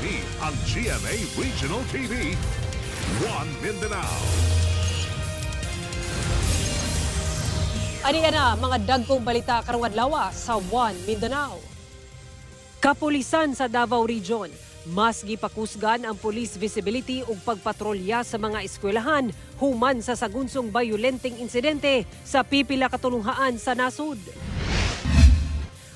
Kini ang GMA Regional TV, One Mindanao. Ani na mga dagkong balita karong adlaw sa One Mindanao. Kapulisan sa Davao Region, mas gipakusgan ang police visibility ug pagpatrolya sa mga eskwelahan human sa sagunsong violenteng insidente sa pipila ka tulunghaan sa nasud.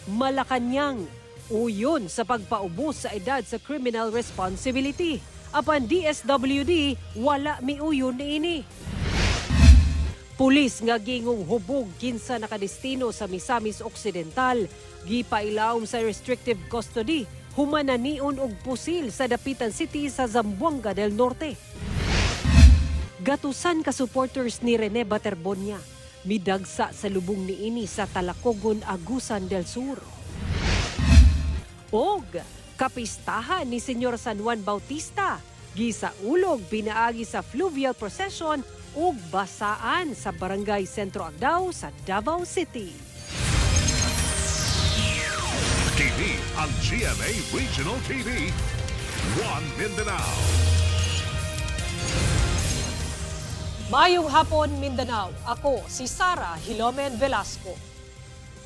Malacañang, uyon sa pagpaubos sa edad sa criminal responsibility. Apan DSWD, wala miuyon niini. Pulis nga gingong hubog kinsa nakadestino sa Misamis Occidental, gipailawom sa restrictive custody, human na nion og pusil sa Dapitan City sa Zamboanga del Norte. Gatusan ka supporters ni Rene Baterbonia, midagsa sa lubong niini sa Talacogon, Agusan del Sur. Og kapistahan ni Senyor San Juan Bautista, gisaulog pinaagi sa fluvial procession ug basaan sa Barangay Sentro Agdao sa Davao City. Kini ang GMA Regional TV, One Mindanao. Mayong hapon, Mindanao. Ako si Sara Hilomen Velasco.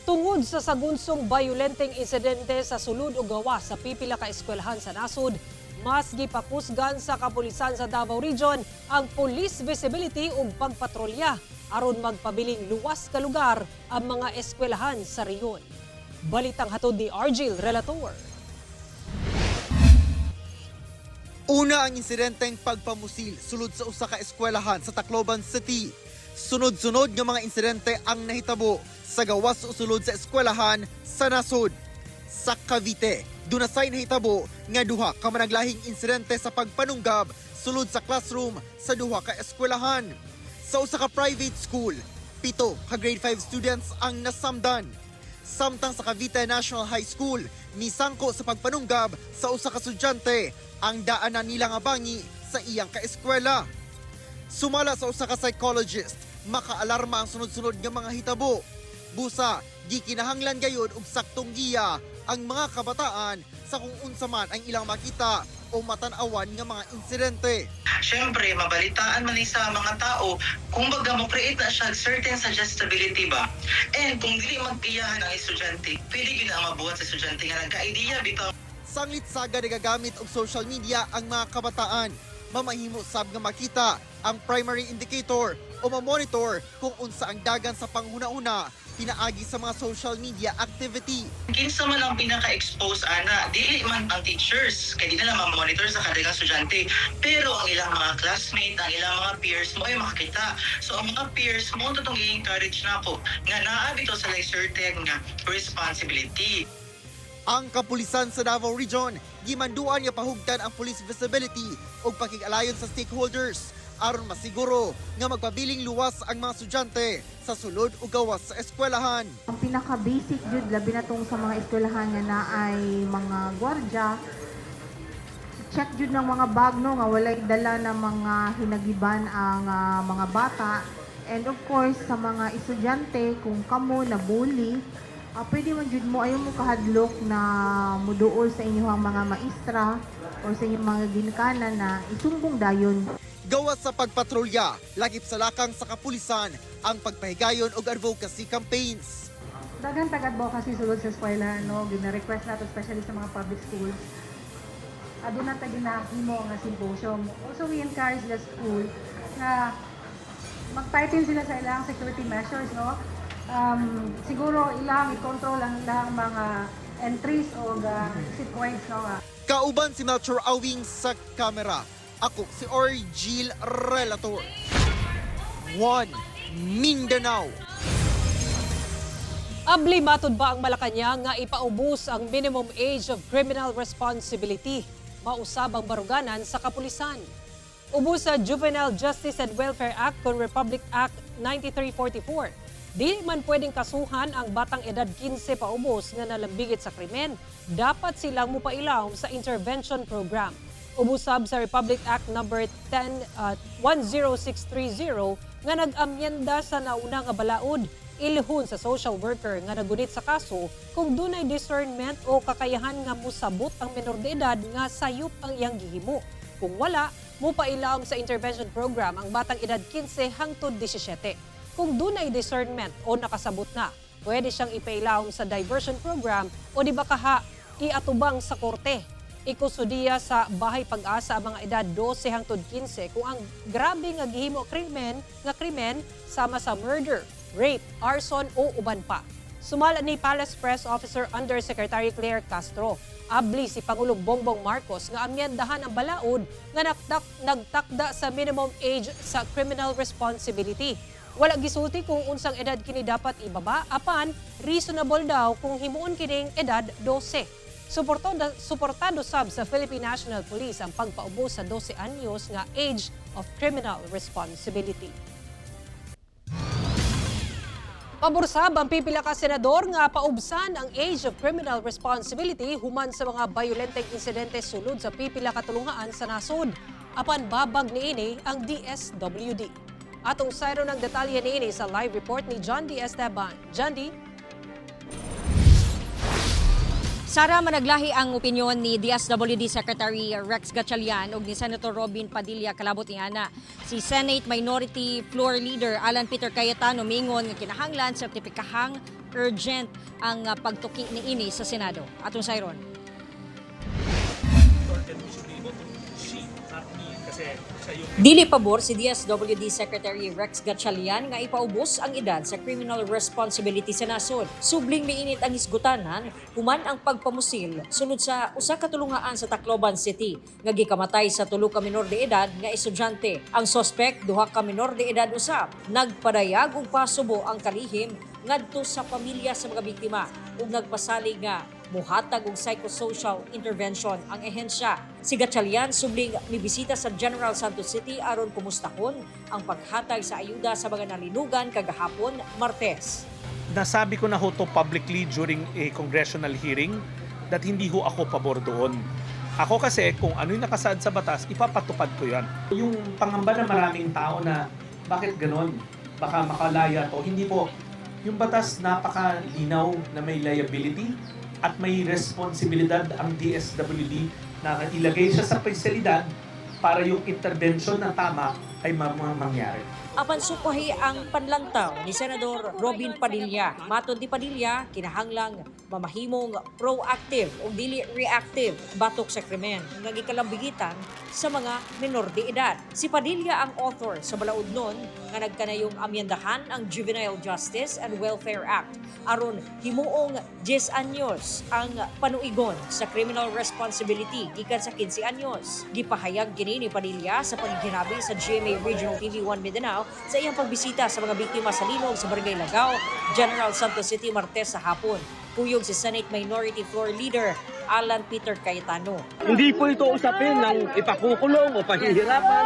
Tungod sa sagunsong violenteng insidente sa sulod o gawa sa pipila ka eskwelahan sa nasud, mas gipakusgan sa kapulisan sa Davao Region ang police visibility ug pagpatrolya aron magpabiling luwas ka lugar ang mga eskwelahan sa rehiyon. Balitang hatod ni Argil Relator. Una ang insidenteng pagpamusil sulod sa usa ka eskwelahan sa Tacloban City. Sunod-sunod nga mga insidente ang nahitabo sa gawas o sulod sa eskwelahan sa nasod. Sa Cavite, dunasay nahitabo nga duha ka managlahing insidente sa pagpanunggab sulod sa classroom sa duha ka eskwelahan. Sa usa ka private school, 7 ka grade 5 students ang nasamdan. Samtang sa Cavite National High School, misangko sa pagpanunggab sa usa ka estudyante ang daanan nila nga bangi sa iyang kaeskwela. Sumala sa usa ka psychologist, makaalarma ang sunod-sunod nga mga hitabo. Busa, gikinahanglan gayud og saktong giya ang mga kabataan sa kung unsa man ang ilang makita o matan-awan nga mga insidente. Siyempre, mabalitaan man sa mga tao kung baga mo create na siya certain suggestibility ba. And kung dili magtiyahan ang estudyante, pwede yun ang mabuhat sa estudyante nga nagka-idea bitaw. Sanglit saga nagagamit og social media ang mga kabataan. Mamahimo sab nga makita ang primary indicator o mamonitor kung unsa ang dagan sa panghuna-una pinaagi sa mga social media activity. Kinsa man ang pinaka-expose ana, dili man ang teachers, kaya di na lang monitor sa kada estudyante. Pero ang ilang mga classmate, ang ilang mga peers mo ay makakita. So ang mga peers mo itong i-encourage na ako nga naabito sa certain nga responsibility. Ang kapulisan sa Davao Region, gimanduan nga pahugtan ang police visibility o pakig-alayon sa stakeholders aron masiguro nga magpabiling luwas ang mga estudyante sa sulod o gawas sa eskwelahan. Ang pinaka-basic jud labi na tong sa mga eskwelahan nga na ay mga gwardya, check jud ng mga bag no nga walay dala na mga hinagiban ang mga bata, and of course sa mga estudyante kung kamo na bully, pwede man jud mo ayo mo kahadlok na muduol sa inyong mga maestra o sa inyong mga ginikanan na isumbong dayon. Gawas sa pagpatrolya, lakip sa lakang sa kapulisan ang pagpahigayon og advocacy campaigns. Dagan tag-advocacy sulod sa eskwela, no? Gina-request nato especially sa mga public schools. Aduna ta ginahimo nga symposium. Also we encourage the school na mag-tighten sila sa ilang security measures, no? Siguro ilang i-control ang ilang mga entries o exit points, no? Kauban si Melchor Awing sa kamera. Ako si Argil Relator. One Mindanao. Abli matud ba ang Malacañang nga ipaubos ang minimum age of criminal responsibility? Mausab ang baruganan sa kapulisan. Ubos sa Juvenile Justice and Welfare Act con Republic Act 9344. Di man pwedeng kasuhan ang batang edad 15 paubos na nalambigit sa krimen. Dapat silang mupailawom sa intervention program. Ubusab sa Republic Act number 10630 nga nag-amyenda sa nauna nga balaod Ilhon sa social worker nga nagunit sa kaso kung dunay discernment o kakayahan nga musabot ang menor de edad nga sayop ang iyang gihimo. Kung wala, mupailaom sa intervention program ang batang edad 15 hangtod 17. Kung dunay discernment o nakasabot na, pwede siyang ipailaom sa diversion program o di ba kaha iatubang sa korte. Ikusudiya sa Bahay Pag-asa ang mga edad 12 hangtod 15 kung ang grabe nga gihimo krimen sama sa murder, rape, arson o uban pa. Sumala ni Palace Press Officer Undersecretary Claire Castro. Abli si Pangulong Bongbong Marcos nga amyendahan ang balaod nga nagtakda sa minimum age sa criminal responsibility. Wala gisulti kung unsang edad kini dapat ibaba, apan reasonable daw kung himuon kining edad 12. Suportado sab sa Philippine National Police ang pagpaubos sa 12 anyos nga age of criminal responsibility. Paborsab ang pipila ka senador nga paubsan ang age of criminal responsibility human sa mga violenteng insidente sulod sa pipila ka tulungaan sa nasod. Apan babag niini ang DSWD. Atong sayro ng detalye niini sa live report ni John D. Esteban. John D. Sara, managlahi ang opinyon ni DSWD Secretary Rex Gatchalian ug ni Senator Robin Padilla kalabot niana. Si Senate Minority Floor Leader Alan Peter Cayetano mingon nga kinahanglan sertipikahang urgent ang pagtuki niini sa Senado. Atong sayron. Dili pabor si DSWD Secretary Rex Gatchalian nga ipaubos ang edad sa criminal responsibility sa nasod. Subling miinit ang isgutanan human ang pagpamusil sulod sa usa ka tulungaan sa Tacloban City nga gikamatay sa tulo ka menor de edad nga estudyante. Ang suspect duha ka menor de edad usab. Nagpadayag og pasubo ang kalihim ngadto sa pamilya sa mga biktima ug nagpasalig nga muhatag og psychosocial intervention ang ehensya. Si Gatchalian subling mibisita sa General Santos City aron kumustahon ang paghatag sa ayuda sa mga nalinugan kagahapon Martes. Nasabi ko na ho to publicly during a congressional hearing that hindi ho ako pabor doon. Ako kasi kung ano yung nakasaad sa batas, ipapatupad ko yan. Yung pangamba na maraming tao na bakit ganon? Baka makalaya to. Hindi po. Yung batas napakalinaw na may liability at may responsibilidad ang DSWD na ilagay siya sa pasilidad para yung intervention na tama ay mangyari. Apan sukuhi ang panlantaw ni Senador Robin Padilla. Matod ni Padilla, kinahanglang mamahimong proactive o dili reactive batok sa krimen nga gikalambigitan sa mga menor de edad. Si Padilla ang author sa balaod nun nga nagkanayong amyendahan ang Juvenile Justice and Welfare Act aron himuong 10 anyos ang panuigon sa criminal responsibility gikan sa 15 anyos. Gipahayag kini ni Padilla sa pagginabi sa GMA Regional TV 1 Mindanao sa iyang pagbisita sa mga biktima sa linog sa Barangay Lagao, General Santos City, Martes sa hapon. Puyog si Senate Minority Floor Leader Alan Peter Cayetano. Hindi po ito usapin ng ipakukulong o pahihirapan.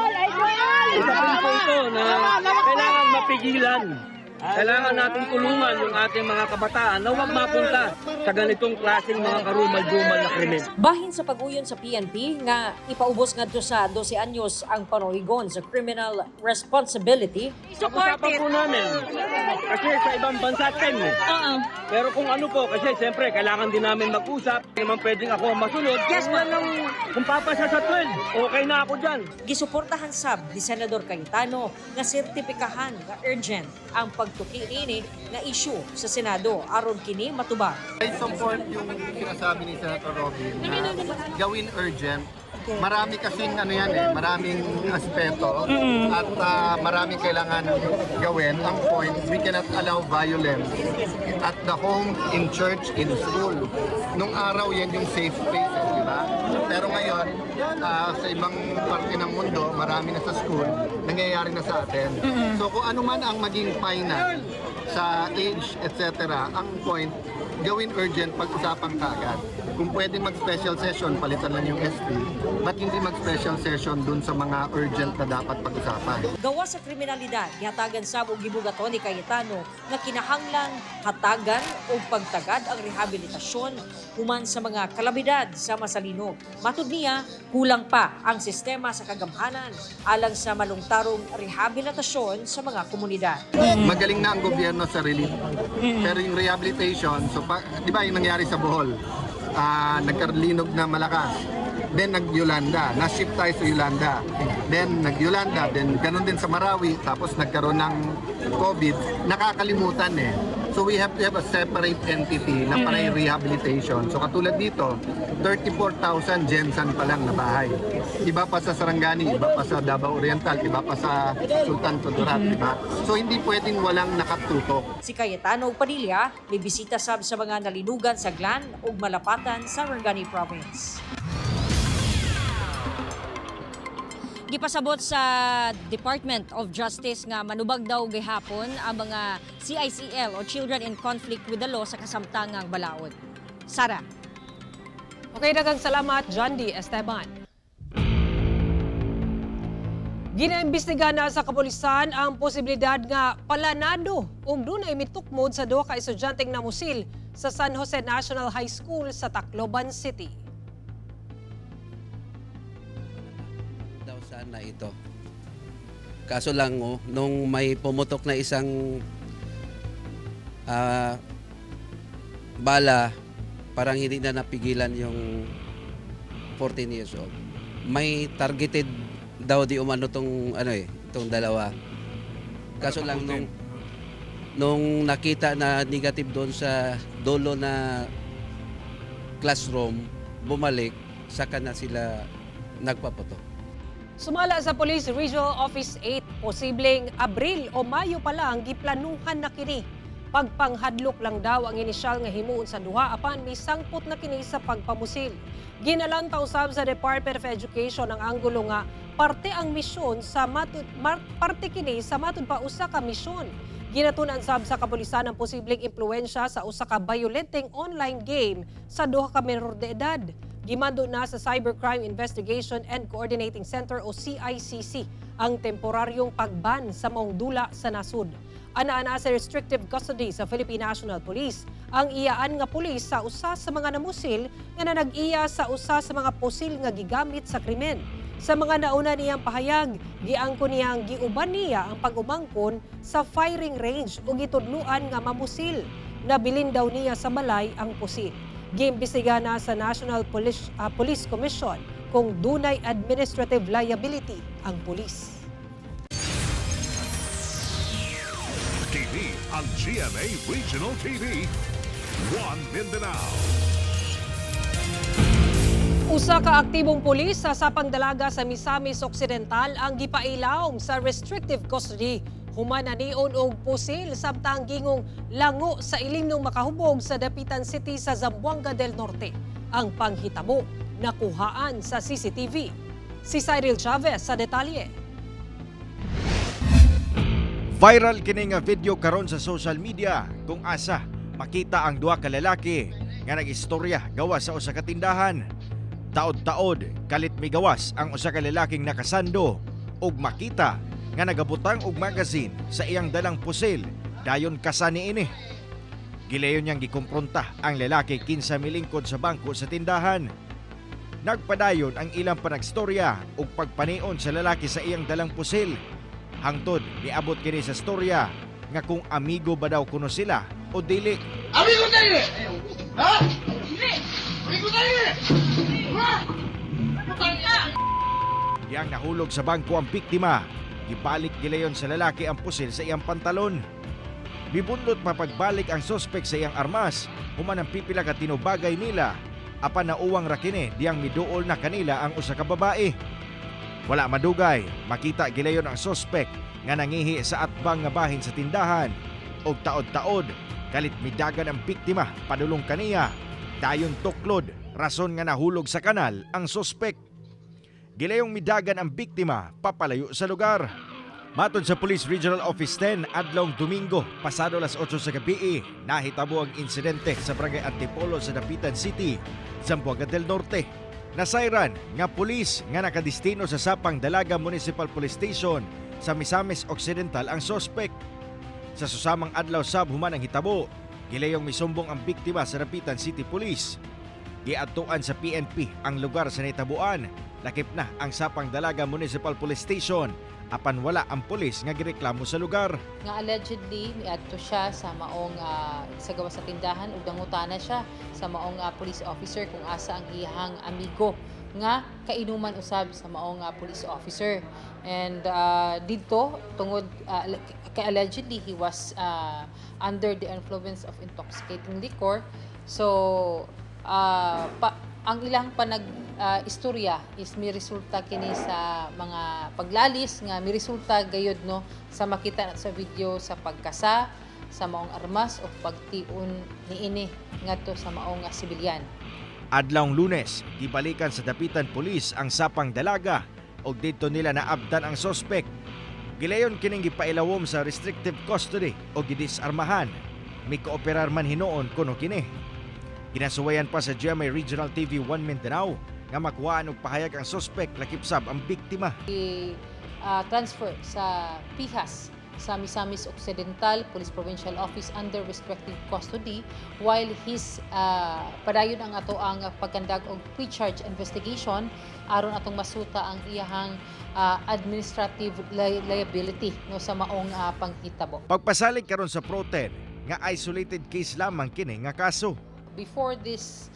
Usapin po ito na kailangan mapigilan. Kailangan natin tulungan yung ating mga kabataan na huwag mapunta sa ganitong klaseng mga karumal-dumal na krimen. Bahin sa pag-uyon sa PNP nga ipaubos ngadto sa 12 anyos ang panuigon sa criminal responsibility. Pag-usapan po namin kasi sa ibang bansa 10 Pero kung ano po, kasi siyempre kailangan din namin mag-usap. Hindi naman pwedeng ako masunod. Yes, kung papasa sa 12, okay na ako dyan. Gisuportahan sab ni Senador Cayetano nga sertipikahan nga urgent ang pagtuki ini nga issue sa Senado aron kini matubag. I support yung sinasabi ni Senator Robin na gawin urgent. Marami kasing maraming aspeto at maraming kailangan gawin. Ang point, we cannot allow violence at the home, in church, in school. Nung araw yan yung safe spaces, di ba? Pero ngayon, sa ibang parte ng mundo, marami na sa school, nangyayari na sa atin. So kung ano man ang maging final sa age, etc., ang point, gawin urgent, pag-usapan kaagad. Kung pwedeng mag-special session, palitan lang yung SP, ba't hindi mag-special session dun sa mga urgent na dapat pag-usapan? Gawa sa kriminalidad, gihatagan sa ug gibugaton ni Cayetano nga kinahanglang hatagan o pagtagad ang rehabilitasyon human sa mga kalabidad sa Masalinog. Matud niya, kulang pa ang sistema sa kagamhanan alang sa malungtarong rehabilitasyon sa mga komunidad. Magaling na ang gobyerno sa relief. Pero yung rehabilitation, so di ba yung nangyari sa Bohol? Nagkarlinog na malakas. Then nag-Yolanda, na-shift tayo sa Yolanda. Then nag-Yolanda, then ganun din sa Marawi, tapos nagkaroon ng COVID, nakakalimutan eh. So we have to have a separate entity na para yung rehabilitation. So katulad dito, 34,000 Jensen pa lang na bahay. Iba pa sa Sarangani, iba pa sa Davao Oriental, iba pa sa Sultan Kudarat, diba? So hindi pwedeng walang nakatutok. Si Cayetano ug Padilla may bisita sab sa mga nalinugan sa Glan ug Malapatan sa Sarangani Province. Gipasabot sa Department of Justice nga manubag daw gihapon ang mga CICL o Children in Conflict with the Law sa kasamtangang balaod. Sara. Okay, daghang salamat, John D. Esteban. Ginaimbestiga na sa kapulisan ang posibilidad nga palanado ug dunay mitukmod sa duha ka estudyanteng namusil sa San Jose National High School sa Tacloban City. Sana ito. Kaso lang nung may pumutok na isang bala, parang hindi na napigilan yung 14 years old. May targeted daw di umano itong dalawa. Kaso lang nung nakita na negative doon sa dulo na classroom, bumalik, saka na sila nagpaputok. Sumala sa Police Regional Office 8, posibleng Abril o Mayo pa lang giplanuhan na kini. Pagpanghadlok lang daw ang inisyal nga himuon sa duha apan may sangpot na kini sa pagpamusil. Ginalantaw sab sa Department of Education ang anggulo nga parte ang misyon sa parte kini sa matud pa usa ka misyon. Ginatunan sab sa kapulisan ang posibleng impluwensya sa usa ka violenteng online game sa duha ka menor de edad. Gimando na sa Cybercrime Investigation and Coordinating Center o CICC ang temporaryong pagban sa maong dula sa nasud. Anaa sa restrictive custody sa Philippine National Police ang iyaan nga pulis sa usa sa mga namusil nga nag-iya sa usa sa mga pusil nga gigamit sa krimen. Sa mga nauna niyang pahayag, giangko niyang giuban niya ang pag-umangkon sa firing range o gitudluan nga mamusil. Nabilin daw niya sa balay ang pusil. Giimbestiga na sa National Police Commission kung dunay administrative liability ang pulis. TV ang GMA Regional TV, One Mindanao. Usa ka aktibong pulis sa Sapang Dalaga sa Misamis Occidental ang gipailawom sa restrictive custody. Human na nion og pusil samtang gingong lango sa ilimnong makahubog sa Dapitan City sa Zamboanga del Norte. Ang panghitabo nakuhaan sa CCTV. Si Cyril Chavez sa detalye. Viral kini nga video karon sa social media kung asa makita ang duha ka lalaki nga nagistorya gawas sa usa ka tindahan. Taod-taod kalit migawas ang usa ka lalaking nakasando ug makita nga nagabutang og magazine sa iyang dalang pusil dayon kasani ini. Gilayon niyang gikumpronta ang lalaki kinsa milingkod sa bangko sa tindahan. Nagpadayon ang ilang panagstorya ug pagpanion sa lalaki sa iyang dalang pusil. Hangtod niabot kini sa storya nga kung amigo ba daw kuno sila o dili. Amigo tayo! Ha? Hindi! Amigo tayo! Ha? Yang nahulog sa bangko ang biktima. Gibalik gilayon sa lalaki ang pusil sa iyang pantalon. Bibundot mapagbalik ang sospek sa iyang armas, human ang pipila ka tinubagay nila, apan nauwang ra kini diyang miduol na kanila ang usa ka babae. Wala madugay, makita gilayon ang sospek nga nangihi sa atbang nga bahin sa tindahan. Og taod-taod, kalit midagan ang biktima padulong kaniya. Dayon tuklod, rason nga nahulog sa kanal ang sospek. Gilayong midagan ang biktima papalayo sa lugar. Matod sa Police Regional Office 10, adlong Domingo, pasado las 8 sa gabi, nahitabo ang insidente sa Barangay Antipolo sa Dapitan City, Zamboanga del Norte. Nasayran nga pulis nga nakadistino sa Sapang Dalaga Municipal Police Station sa Misamis Occidental ang sospek. Sa susamang adlaw sab human ang hitabo, gilayong misumbong ang biktima sa Dapitan City Police. Giadtuan sa PNP ang lugar sa nahitabuan, lakip na ang Sapang Dalaga Municipal Police Station apan wala ang pulis nga gireklamo sa lugar. Nga allegedly miadto siya sa maong sa gawas sa tindahan ug nangutana siya sa maong police officer kung asa ang iyang amigo nga kainuman usab sa maong police officer. And dito tungod allegedly he was under the influence of intoxicating liquor. So ang ilang istorya is may resulta kini sa mga paglalis nga may resulta gayud no sa makita sa video sa pagkasa sa maong armas o pagtiun niini ngadto sa maong sibilyan. Adlawng Lunes, gibalikan sa Dapitan Police ang Sapang Dalaga ug didto nila naabdan ang sospek. Gilayon kining gipailawom sa restrictive custody o gidisarmahan. May kooperar man hinoon kuno kini. Ginasuwayan pa sa GMA Regional TV 1 Mindanao nga makuhaan og pahayag ang sospek lakip sab ang biktima. Transfer sa PIHAS sa Misamis Occidental Police Provincial Office under restrictive custody while his padayon ang ato ang pagkandag og pre-charge investigation aron atong masuta ang iyahang administrative liability no sa maong panghitabo. Pagpasalig karon sa Pro-10 nga isolated case lamang kini nga kaso. Before this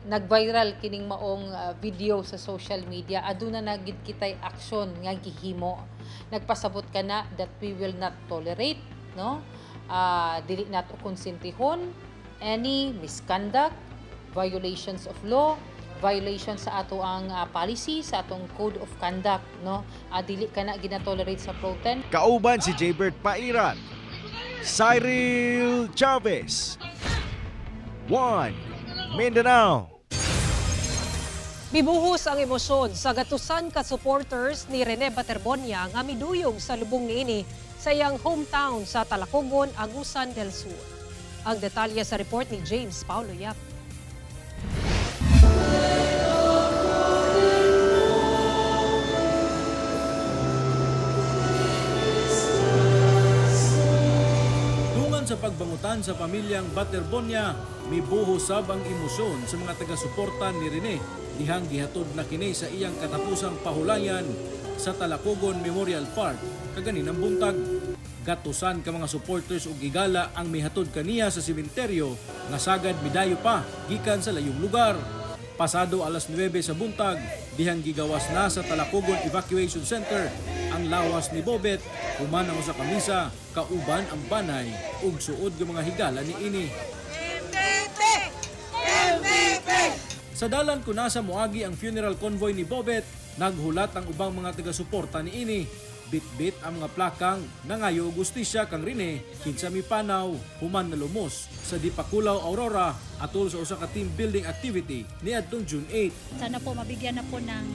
nag-viral kining maong video sa social media, aduna na gid kitay aksyon nga gihimo. Nagpasabot ka na that we will not tolerate, no? Dili nato konsentihon any misconduct, violations of law, violation sa ato ang policy, sa atong code of conduct, no? Dili ka na gina-tolerate sa Pro-10. Kauban si Jaybert Pairan, Cyril Chavez, 1 Mindanao. Mibuhos ang emosyon sa gatusan ka supporters ni Rene Baterbonia nga miduyong sa lubong niini sa iyang hometown sa Talacogon, Agusan del Sur. Ang detalye sa report ni James Paulo Yap. Sa pagbangutan sa pamilyang Baterbonia, may buhosab ang emosyon sa mga taga-suporta ni Rene dihang gihatod na kini sa iyang katapusang pahulayan sa Talacogon Memorial Park kaganinang buntag. Gatusan ka mga supporters ug gigala ang mihatod kaniya sa sementeryo nga sagad midayo pa gikan sa layong lugar. Pasado alas 9 sa buntag, dihang gigawas na sa Talacogon Evacuation Center ang lawas ni Bobet, human ang sa kamisa, kauban ang banay ug suod ng mga higala ni ini. Sa dalan ko nasa moagi ang funeral convoy ni Bobet, naghulat ang ubang mga taga-suporta ni ini. Bit-bit ang mga plakang nangayo gustisya kang Rene kinsa mipanaw human na lumos sa Dipakulaw Aurora atol sa usa ka team building activity niadtong June 8. Sana po mabigyan na po ng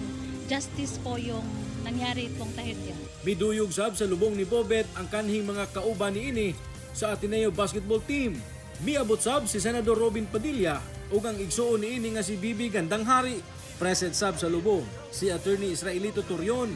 justice po yung nangyari itong trahedya. Miduyog sab sa lubong ni Bobet ang kanhing mga kauban ni ini sa Ateneo basketball team. Miabot sab si Senador Robin Padilla ug ang igsuon ni ini nga si Bibi Gandanghari. Present sab sa lubong si Attorney Israelito Torion,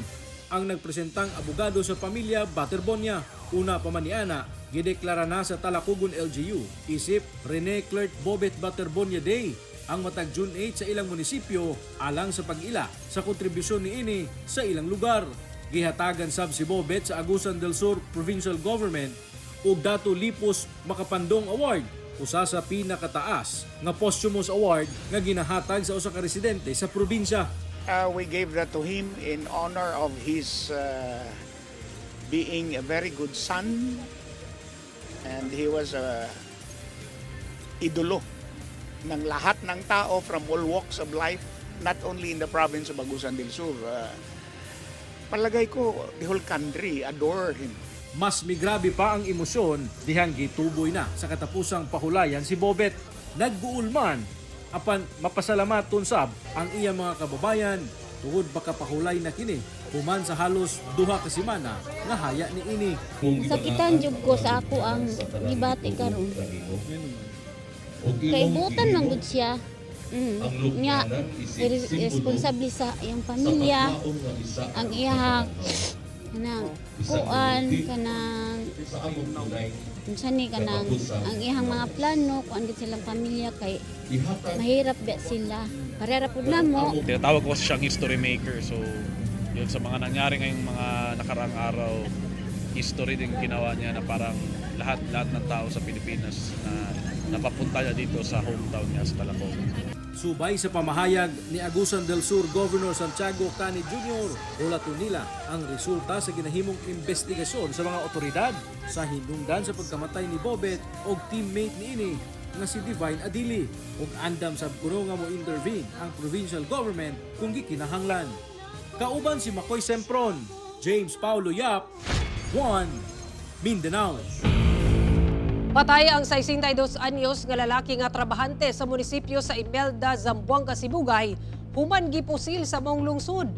ang nagpresentang abogado sa pamilya Baterbonia. Una pa man niana, gideklara na sa Talacogon LGU isip Rene Clerk Bobet Baterbonia Day ang matag June 8 sa ilang munisipyo alang sa pag-ila sa kontribusyon ni ini sa ilang lugar. Gihatagan sab si Bobet sa Agusan del Sur Provincial Government ug Dato Lipos Makapandong Award, usa sa pinakataas nga posthumous award nga ginahatag sa usa ka residente sa probinsya. We gave that to him in honor of his being a very good son, and he was a idolo ng lahat ng tao from all walks of life, not only in the province of Agusan del Sur. Palagay ko, the whole country adore him. Mas migrabe pa ang emosyon dihang gituboy na sa katapusang pahulayan si Bobet. Nagbuul man apan mapasalamaton sab ang iyang mga kababayan tungod baka pahulay na kini human sa halos 2 ka semana nga haya ni ini. Sakitan jud ko sa ako ang gibati karon. Kay butan man gud siya. Nya responsable sa iyang pamilya, ang iyang kanang kuan kanang unsani kanang ang iyang mga plano kuan gid silang pamilya kay mahirap ba sila. Parera pud namo. Tinatawag ko siyang history maker. So, yun sa mga nangyari ngayong mga nakaraang araw, history din ginawa niya na parang lahat ng tao sa Pilipinas na napapunta niya dito sa hometown niya sa Calacog. Subay sa pamahayag ni Agusan del Sur Governor Santiago Cani Jr. ulaton nila ang resulta sa ginahimong investigasyon sa mga otoridad sa hinungdan sa pagkamatay ni Bobet o teammate niini nga si Divine Adili ug andam sab kuno nga mo intervene ang provincial government kung gikinahanglan. Kauban si Makoy Sempron, James Paulo Yap, 1 Mindanao. Patay ang 62 anyos nga lalaki nga trabahante sa munisipyo sa Imelda, Zamboanga, Sibugay, human gipusil sa maong lungsod.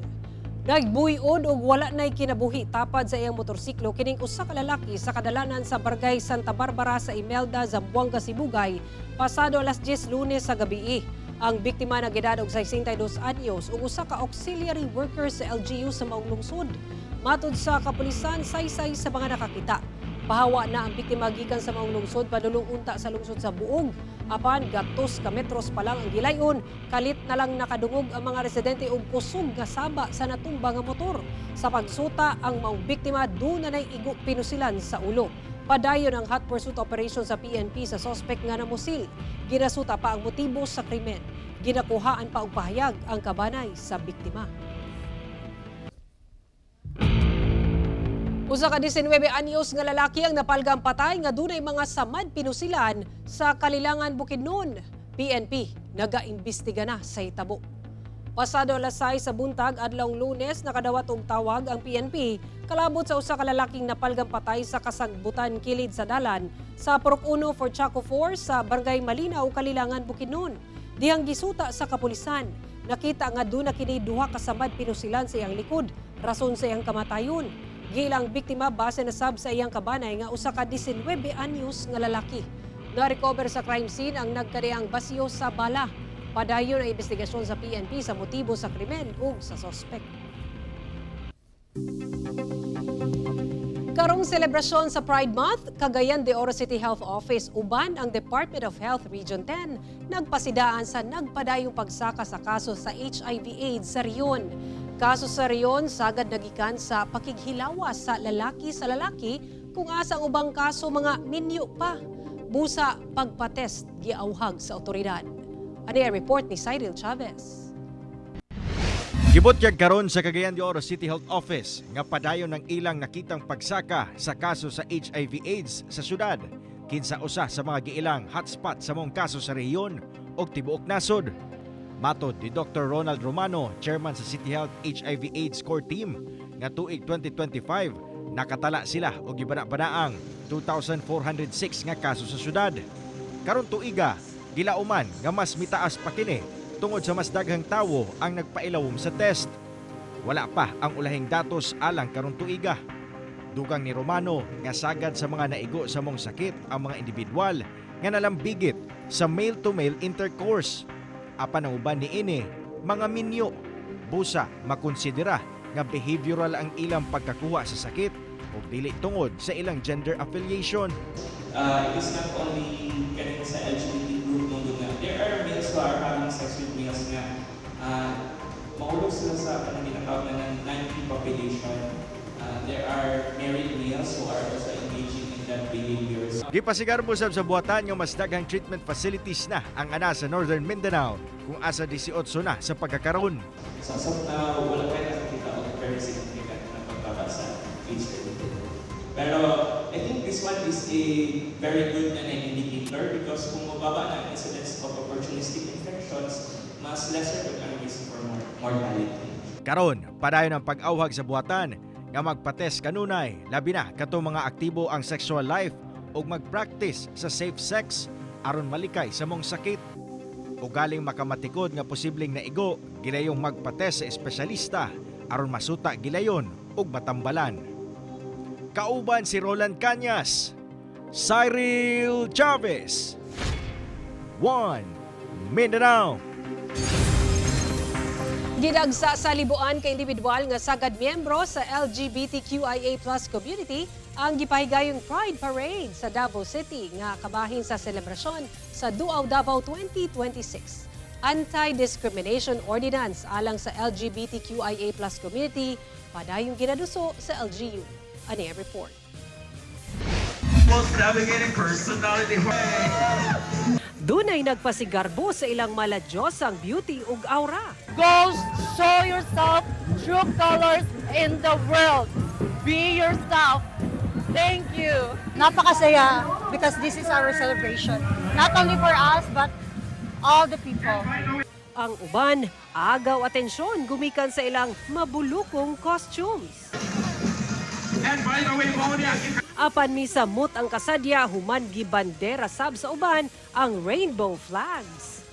Nagbuhiod og wala nay kinabuhi tapad sa iyang motorsiklo kining usa ka lalaki sa kadalanan sa barangay Santa Barbara sa Imelda, Zamboanga, Sibugay, pasado alas 10 Lunes sa gabi. Ang biktima na gidad og 62 anyos ug usa ka auxiliary worker sa LGU sa maong lungsod. Matod sa kapulisan, saysay sa mga nakakita. Pahawa na ang biktima gikan sa maong lungsod padulong unta sa lungsod sa Buog. Apan gatos ka metros pa lang ang gilayon, kalit na lang nakadungog ang mga residente og kusog nga saba sa natumba nga motor. Sa pagsuta, ang maong biktima doon na igo pinusilan sa ulo. Padayon ang hot pursuit operation sa PNP sa sospek nga namusil. Ginasuta pa ang motibo sa krimen. Ginakuhaan pa og pahayag ang kabanay sa biktima. Usa ka 19 anyos nga lalaki ang napalgang patay nga dunay mga samad pinusilan sa Kalilangan, Bukidnon. PNP nagaimbestiga na sa hitabo. Pasado alas 6 sa buntag adlawng Lunes nakadawat og tawag ang PNP kalabot sa usa ka lalaking napalgang patay sa kasagbutan kilid sa dalan sa Purok 1 for Chaco 4 sa Barangay Malinaw, Kalilangan, Bukidnon. Dihang gisuta sa kapulisan, nakita nga duna kini duha ka samad pinusilan sa iyang likod, rason sa iyang kamatayon. Gilang biktima base na sab sa iyang kabanay nga usa ka 19 anyos nga lalaki. Na-recover sa crime scene ang nagkariang basyo sa bala. Padayon ang investigasyon sa PNP sa motibo sa krimen ug sa sospek. Karong selebrasyon sa Pride Month, Cagayan de Oro City Health Office uban ang Department of Health Region 10 nagpasidaan sa nagpadayong pagsaka sa kaso sa HIV/AIDS sa riyon. Kaso sa riyon, sagad nagikan sa pakighilawas sa lalaki kung asa ang ubang kaso mga minyo pa. Busa pagpatest giauhag sa otoridad. Ani ang report ni Cyril Chavez. Gibutyag karon sa Cagayan de Oro City Health Office nga padayon ng ilang nakitang pagsaka sa kaso sa HIV/AIDS sa syudad. Kinsa usa sa mga giilang hotspot sa mong kaso sa rehiyon ug tibuok nasod. Matod ni Dr. Ronald Romano, chairman sa City Health HIV/AIDS Core Team, nga tuig 2025 nakatala sila og gibana-banaang 2,406 nga kaso sa syudad. Karon tuiga, gilauman nga mas mitaas pa kini tungod sa mas daghang tawo ang nagpailawom sa test. Wala pa ang ulahing datos alang karon tuiga. Dugang ni Romano nga sagad sa mga naigo sa mong sakit ang mga individual nga nalambigit sa male-to-male intercourse. Apan ang uban ni ini, mga minyo, busa makonsidera nga behavioral ang ilang pagkakuha sa sakit o dili tungod sa ilang gender affiliation. It is not only getting sa LGBT group mo nga. There are males who are having sex with males nga mahulog sila sa tinatawag na ng non-free population. There are married males who are also engaging in that behaviors. Gipasigar mo sa buhatan nga mas daghang treatment facilities na ang ana sa Northern Mindanao kung asa 18 na sa pagkakaroon. So as of now, wala pa nakikita o very significant na pagbaba sa AIDS related. Pero I think this one is a very good na indicator because kung mababa na ang incidence of opportunistic infections, mas lesser ang risk for mortality. Karon, padayon ang pag-awhag sa buhatan nga magpates kanunay, labi na katong mga aktibo ang sexual life ug mag-practice sa safe sex aron malikay sa mong sakit. o galing makamatikod nga posibleng naigo gilayong magpates sa espesyalista aron masuta gilayon ug matambalan. Kauban si Roland Cañas, Cyril Chavez, One Mindanao. Gidagsa sa libuan ka individual nga sagad miyembro sa LGBTQIA+ community ang gipahigayong Pride Parade sa Davao City nga kabahin sa selebrasyon sa Duaw Davao 2026. Anti-discrimination ordinance alang sa LGBTQIA+ community padayong ginaduso sa LGU. Ani ang report. Dunay nagpasigarbo sa ilang maladyosang beauty ug aura. Go show yourself true colors in the world. Be yourself. Thank you. Napakasaya because this is our celebration. Not only for us but all the people. Ang uban, agaw atensyon gumikan sa ilang mabulukong costumes. And by the way, Apan misamot ang kasadya human gibandera sab sa uban ang rainbow flags.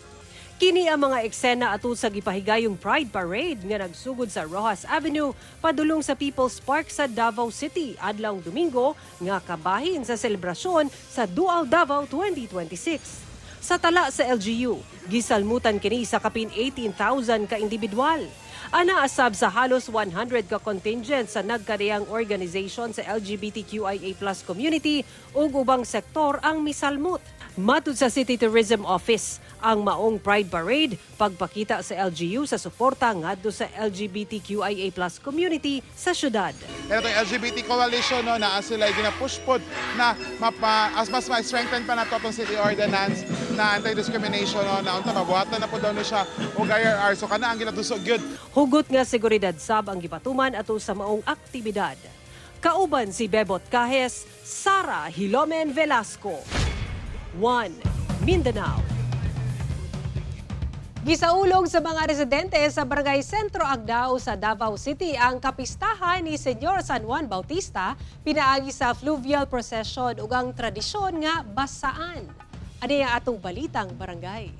Kini ang mga eksena atud sa gipahigayong Pride Parade nga nagsugod sa Rojas Avenue padulong sa People's Park sa Davao City adlawng Domingo nga kabahin sa selebrasyon sa Duaw Davao 2026. Sa tala sa LGU, gisalmutan kini sa kapin 18,000 ka individual. Ana asab sa halos 100 ka contingent sa nagkariyang organization sa LGBTQIA+ community ug ubang sektor ang misalmot. Matud sa City Tourism Office, ang maong Pride Parade pagpakita sa LGU sa suporta ngadto sa LGBTQIA+ community sa syudad. Ito yung LGBT Coalition no, na sila gina-push pod na as mas ma-strengthen pa na to itong city ordinance na anti-discrimination no, na unta mabuhatan na po daw siya o IRR. So kana ang ginatusog yun. Hugot nga seguridad sab ang gipatuman ato sa maong aktibidad. Kauban si Bebot Cajes, Sara Hilomen Velasco. One Mindanao. Gisaulog sa mga residente sa Barangay Sentro Agdao sa Davao City ang kapistahan ni Senyor San Juan Bautista pinaagi sa fluvial procession ug ang tradisyon nga basaan. Ani ang atong balitang barangay.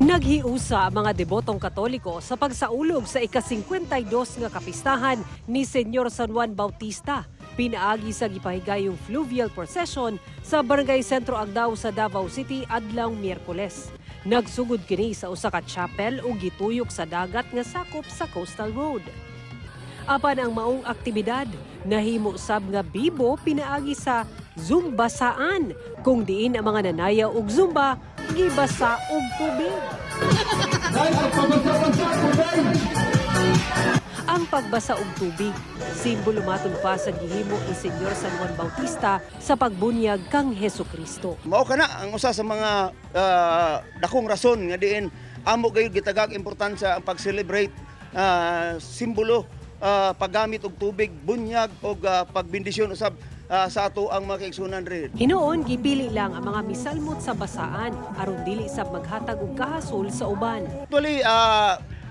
Naghiusa ang mga debotong Katoliko sa pagsaulog sa ika-52 nga kapistahan ni Senyor San Juan Bautista pinaagi sa gipahigayong fluvial procession sa Barangay Sentro Agdao sa Davao City adlawng Miyerkules. Nagsugod kini sa usa ka chapel ug gituyok sa dagat nga sakop sa Coastal Road. Apan ang maong aktibidad nahimo sab nga bibo pinaagi sa Zumbasaan kung diin ang mga nanaya og zumba gibasa og tubig. Ang pagbasa og tubig, simbolo matud pa sa gihimo ni Senyor San Juan Bautista sa pagbunyag kang Hesukristo. Mao kana ang usa sa mga dakong rason nga diin amo gayud gitagag importansya ang pag-celebrate simbolo paggamit og tubig, bunyag og pagbendisyon usab sa ato ang mga kaigsunan rin. Hinoon gipili lang ang mga misalmot sa basaan aron dili sab maghatag og kahasol sa uban. Actually,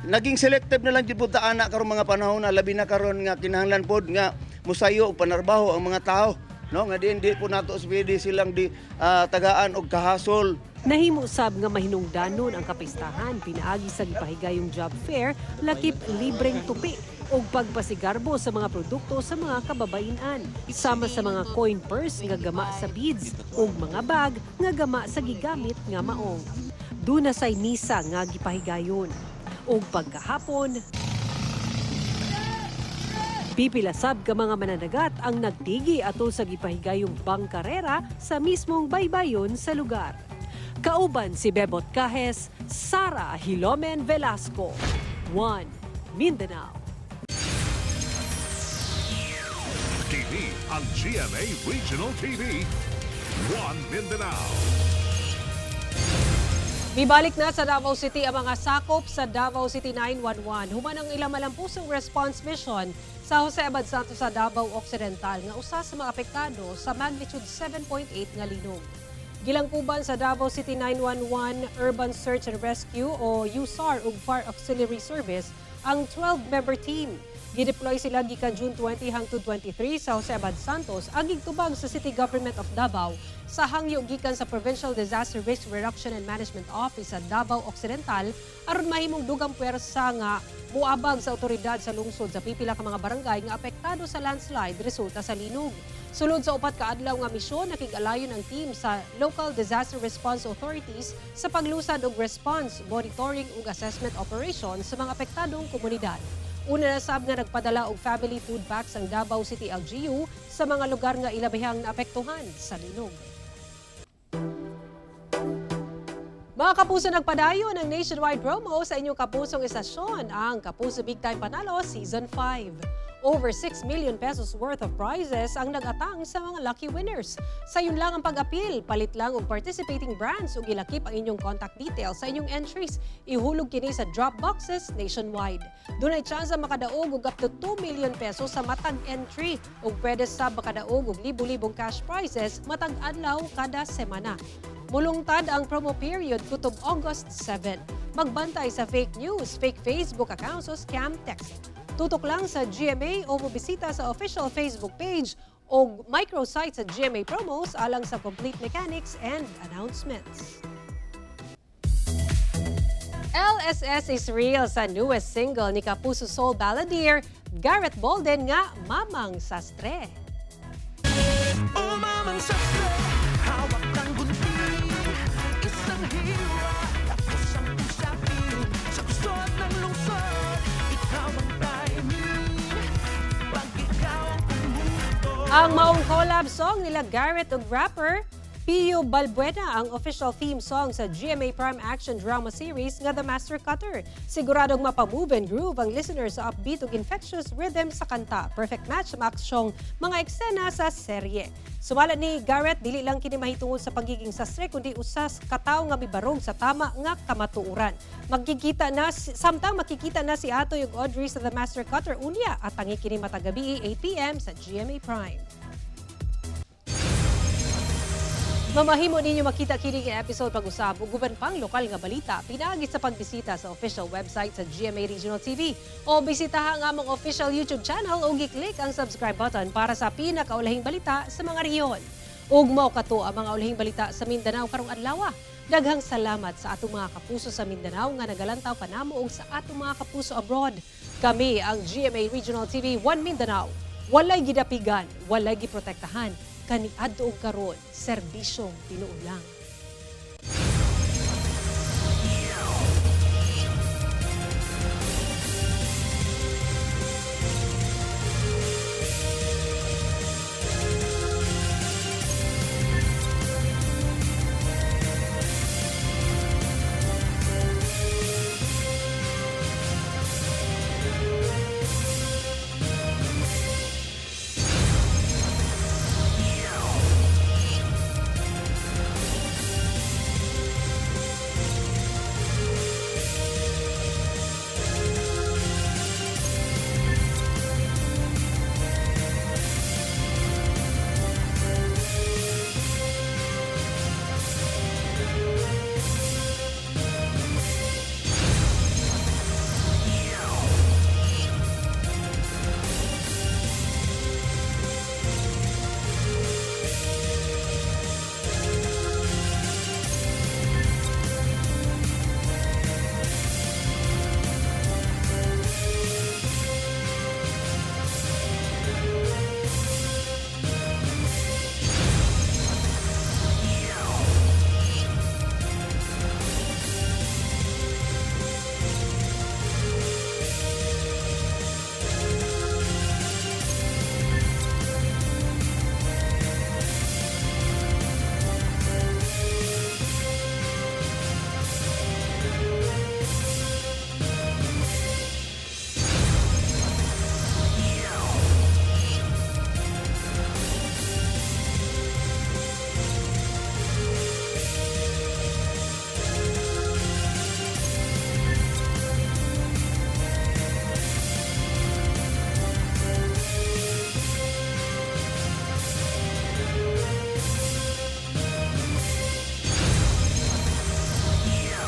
naging selective na lang jud pud ta ana karong mga panahon na labi na karon nga kinahanglan pod nga musayo og panarbaho ang mga tao, no? Nga di po nato pwede silang di tagaan og kahasol. Nahimo sab nga mahinungdanon ang kapistahan pinaagi sa gipahigayong job fair lakip libreng tupi ug pagpasigarbo sa mga produkto sa mga kababainan. Isama sa mga coin purse nga gama sa beads ug mga bag nga gama sa gigamit nga maong. Duna say misa nga gipahigayon. Ug pagkahapon, pipila sab ka mga mananagat ang nagtigi ato sa gipahigayong bangkarera sa mismong baybayon sa lugar. Kauban si Bebot Cajes, Sara Hilomen Velasco. One Mindanao. TV ang GMA Regional TV. One Mindanao. Bibalik na sa Davao City ang mga sakop sa Davao City 911. Human ang ilang malampusong response mission sa Jose Abad Santos sa Davao Occidental nga usa sa mga apektado sa magnitude 7.8 nga linog. Gilangkuban sa Davao City 911 Urban Search and Rescue o USAR ug Fire Auxiliary Service ang 12-member team. Gideploy sila gikan June 20 hangtod 23 sa Jose Abad Santos agig tubag sa City Government of Davao sa hangyo gikan sa Provincial Disaster Risk Reduction and Management Office sa Davao Occidental aron mahimong dugang puwersa nga muabag sa otoridad sa lungsod sa pipila ka mga barangay nga apektado sa landslide resulta sa linog. Sulod sa 4 ka adlaw nga misyon, nakig-alayon ang team sa Local Disaster Response Authorities sa paglusad og response, monitoring ug assessment operation sa mga apektadong komunidad. Una na sab nga nagpadala og family food packs ang Davao City LGU sa mga lugar nga ilabihang naapektuhan sa linog. Mga kapuso, nagpadayon ang nationwide promo sa inyong kapusong istasyon, ang Kapuso Big Time Panalo Season 5. Over 6 million pesos worth of prizes ang nag-atang sa mga lucky winners. Sa yun lang ang pag-apil, palit lang og participating brands ug ilakip ang inyong contact details sa inyong entries. Ihulog kini sa drop boxes nationwide. Dunay tsansa makadaog og up to 2 million pesos sa matag entry ug pwede sa makadaog og libo-libong cash prizes matag adlaw kada semana. Mulungtad ang promo period kutob August 7. Magbantay sa fake news, fake Facebook accounts o scam text. Tutok lang sa GMA o mobisita sa official Facebook page o microsite sa GMA Promos alang sa complete mechanics and announcements. LSS is real sa newest single ni Kapuso Soul balladeer Garrett Bolden nga Mamang Sastre. Oh, Mamang Sastre, hawak ng gunting, isang hiwa, tapos ang usapin, sa kusod ng lungsod, ikaw ang timing, pag ikaw ang pumuto. Ang maong collab song nila Garrett ug rapper Pio Balbuena ang official theme song sa GMA Prime action drama series nga The Master Cutter. Siguradong mapamove and groove ang listeners sa upbeat ug infectious rhythm sa kanta. Perfect match sa aksyong mga eksena sa serye. Sumala ni Garrett, dili lang kini mahitungod sa pagiging sastre kundi usas kataw nga mibarog sa tama nga kamatuoran. Samtang makikita na si Atoy ug Audrey sa The Master Cutter unya at tangi kini matagabi 8 PM sa GMA Prime. Mamahimo ninyo makita kini nga episode pag-usab ug guban pang lokal nga balita pinaagi sa pagbisita sa official website sa GMA Regional TV o bisitaha ang among official YouTube channel o gi-click ang subscribe button para sa pinakaulahing balita sa mga rehiyon. Ug mao kato ang mga ulahing balita sa Mindanao karong adlaw. Daghang salamat sa atong mga kapuso sa Mindanao nga nagalantaw kanamo ug sa atong mga kapuso abroad. Kami ang GMA Regional TV 1 Mindanao. Walay gidapigan, walay giprotektahan. Kani adto og karon, serbisyong tinuod lang.